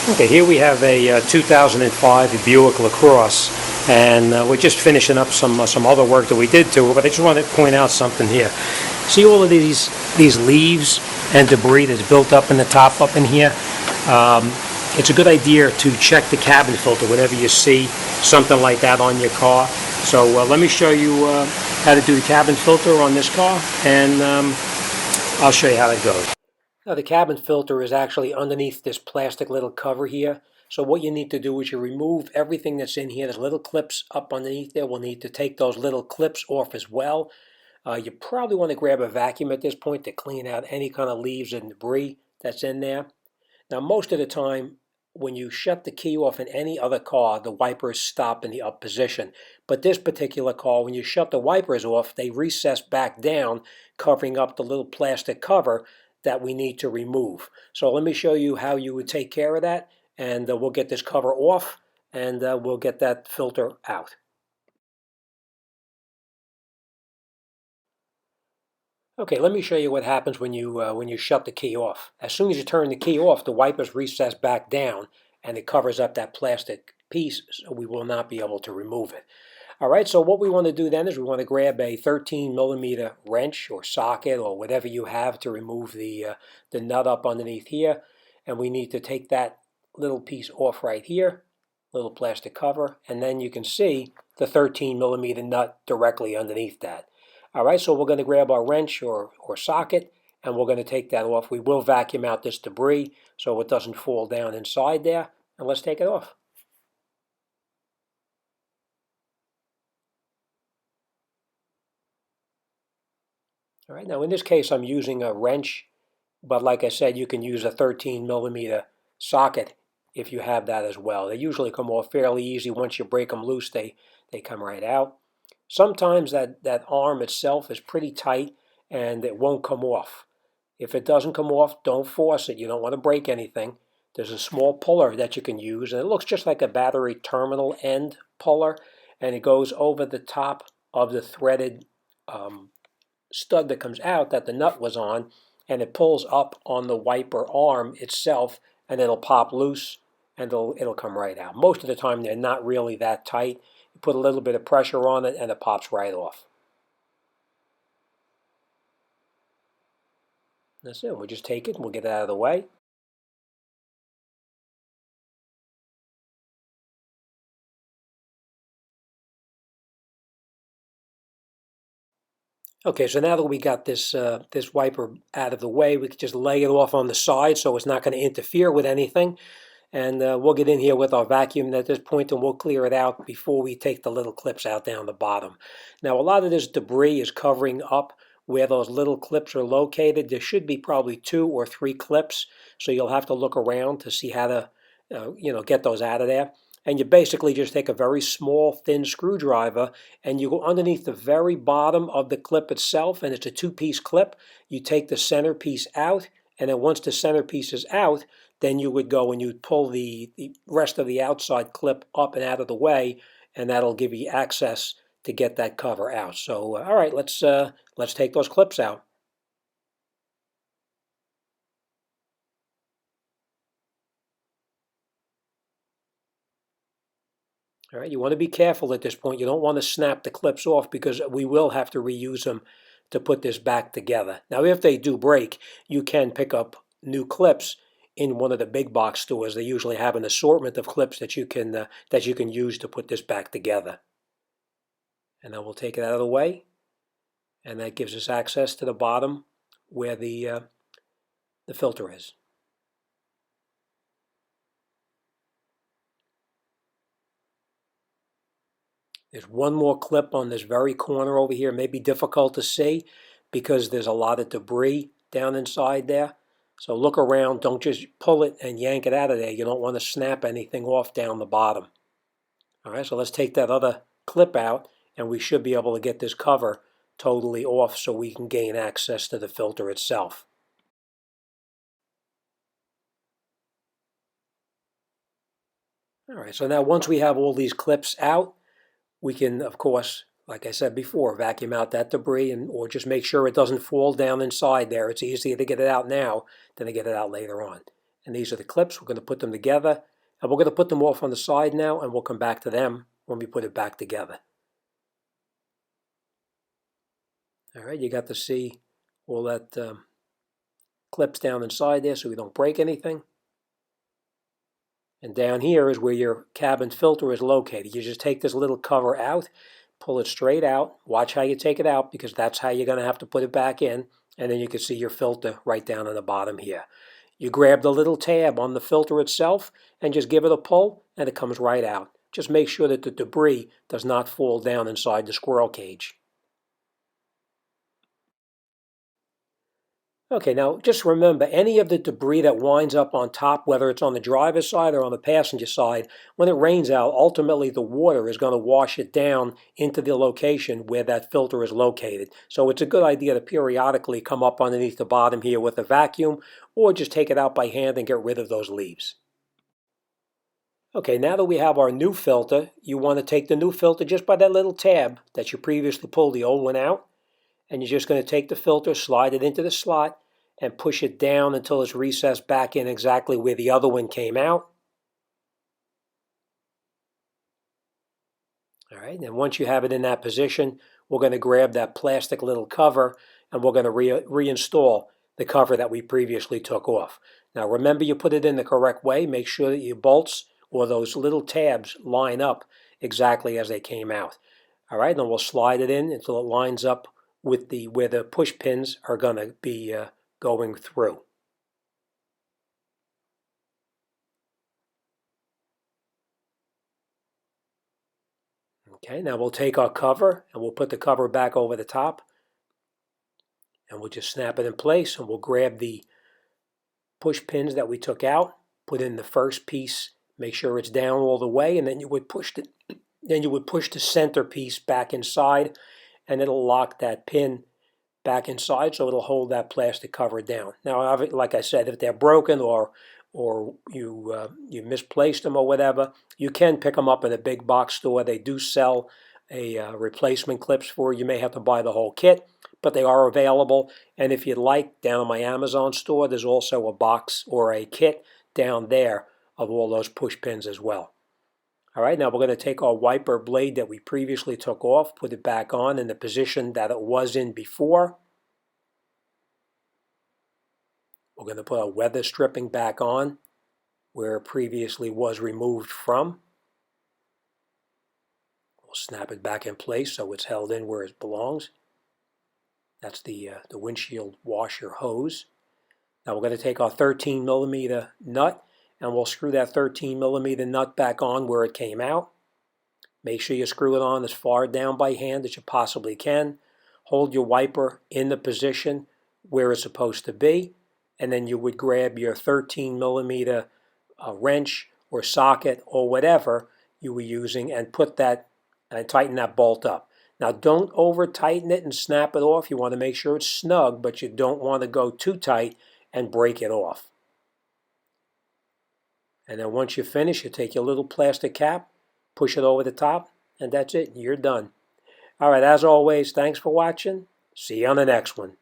Okay, here we have a 2005 Buick Lacrosse, and we're just finishing up some other work that we did to it. But I just want to point out something here. See all of these leaves and debris that's built up in the top up in here. It's a good idea to check the cabin filter whenever you see something like that on your car. So let me show you how to do the cabin filter on this car, and I'll show you how it goes. Now the cabin filter is actually underneath this plastic little cover here. So what you need to do is you remove everything that's in here. There's little clips up underneath there. We'll need to take those little clips off as well. You probably want to grab a vacuum at this point to clean out any kind of leaves and debris that's in there. Now most of the time when you shut the key off in any other car, the wipers stop in the up position. But this particular car, when you shut the wipers off, they recess back down, covering up the little plastic cover that we need to remove. So let me show you how you would take care of that, and we'll get this cover off, and we'll get that filter out. Okay, let me show you what happens when you shut the key off. As soon as you turn the key off, the wipers recess back down, and it covers up that plastic piece, so we will not be able to remove it. All right, so what we want to do then is we want to grab a 13mm wrench or socket or whatever you have to remove the nut up underneath here. And we need to take that little piece off right here, little plastic cover, and then you can see the 13mm nut directly underneath that. All right, so we're going to grab our wrench or socket, and we're going to take that off. We will vacuum out this debris so it doesn't fall down inside there, and let's take it off. All right, now in this case I'm using a wrench, but like I said, you can use a 13mm socket if you have that as well. They usually come off fairly easy. Once you break them loose, they come right out. Sometimes that arm itself is pretty tight and it won't come off. If it doesn't come off, don't force it. You don't want to break anything. There's a small puller that you can use, and it looks just like a battery terminal end puller, and it goes over the top of the threaded stud that comes out that the nut was on, and it pulls up on the wiper arm itself, and it'll pop loose and it'll come right out. Most of the time they're not really that tight. You put a little bit of pressure on it and it pops right off. That's it. We'll just take it and we'll get it out of the way. Okay, so now that we got this wiper out of the way, we can just lay it off on the side so it's not going to interfere with anything. And we'll get in here with our vacuum at this point and we'll clear it out before we take the little clips out down the bottom. Now a lot of this debris is covering up where those little clips are located. There should be probably 2 or 3 clips, so you'll have to look around to see how to get those out of there. And you basically just take a very small, thin screwdriver and you go underneath the very bottom of the clip itself, and it's a 2-piece clip. You take the center piece out, and then once the center piece is out, then you would go and you'd pull the rest of the outside clip up and out of the way, and that'll give you access to get that cover out. So, all right, let's take those clips out. All right, you want to be careful at this point. You don't want to snap the clips off because we will have to reuse them to put this back together. Now, if they do break, you can pick up new clips in one of the big box stores. They usually have an assortment of clips that you can use to put this back together. And then we'll take it out of the way, and that gives us access to the bottom where the filter is. There's one more clip on this very corner over here. It may be difficult to see because there's a lot of debris down inside there. So look around. Don't just pull it and yank it out of there. You don't want to snap anything off down the bottom. All right, so let's take that other clip out, and we should be able to get this cover totally off so we can gain access to the filter itself. All right, so now once we have all these clips out, we can, of course, like I said before, vacuum out that debris or just make sure it doesn't fall down inside there. It's easier to get it out now than to get it out later on. And these are the clips. We're going to put them together, and we're going to put them off on the side now, and we'll come back to them when we put it back together. All right, you got to see all that clips down inside there so we don't break anything. And down here is where your cabin filter is located. You just take this little cover out, pull it straight out. Watch how you take it out, because that's how you're going to have to put it back in. And then you can see your filter right down on the bottom here. You grab the little tab on the filter itself and just give it a pull, and it comes right out. Just make sure that the debris does not fall down inside the squirrel cage. Okay, now just remember, any of the debris that winds up on top, whether it's on the driver's side or on the passenger side, when it rains out, ultimately the water is going to wash it down into the location where that filter is located. So it's a good idea to periodically come up underneath the bottom here with a vacuum, or just take it out by hand and get rid of those leaves. Okay, now that we have our new filter, you want to take the new filter just by that little tab that you previously pulled the old one out. And you're just going to take the filter, slide it into the slot, and push it down until it's recessed back in exactly where the other one came out. All right, and once you have it in that position, we're going to grab that plastic little cover, and we're going to reinstall the cover that we previously took off. Now remember, you put it in the correct way. Make sure that your bolts or those little tabs line up exactly as they came out. All right, then we'll slide it in until it lines up with where the push pins are going to be going through. Okay, now we'll take our cover and we'll put the cover back over the top, and we'll just snap it in place, and we'll grab the push pins that we took out, put in the first piece, make sure it's down all the way, and then you would push the center piece back inside, and it'll lock that pin back inside, so it'll hold that plastic cover down. Now, like I said, if they're broken or you misplaced them or whatever, you can pick them up in a big box store. They do sell a replacement clips for you. You may have to buy the whole kit, but they are available. And if you'd like, down on my Amazon store, there's also a box or a kit down there of all those push pins as well. All right, now we're going to take our wiper blade that we previously took off, put it back on in the position that it was in before. We're going to put our weather stripping back on where it previously was removed from. We'll snap it back in place so it's held in where it belongs. That's the windshield washer hose. Now we're going to take our 13mm nut, and we'll screw that 13mm nut back on where it came out. Make sure you screw it on as far down by hand as you possibly can. Hold your wiper in the position where it's supposed to be, and then you would grab your 13mm wrench or socket or whatever you were using and put that and tighten that bolt up. Now don't over tighten it and snap it off. You want to make sure it's snug, but you don't want to go too tight and break it off. And then once you finish, you take your little plastic cap, push it over the top, and that's it. You're done. All right, as always, thanks for watching. See you on the next one.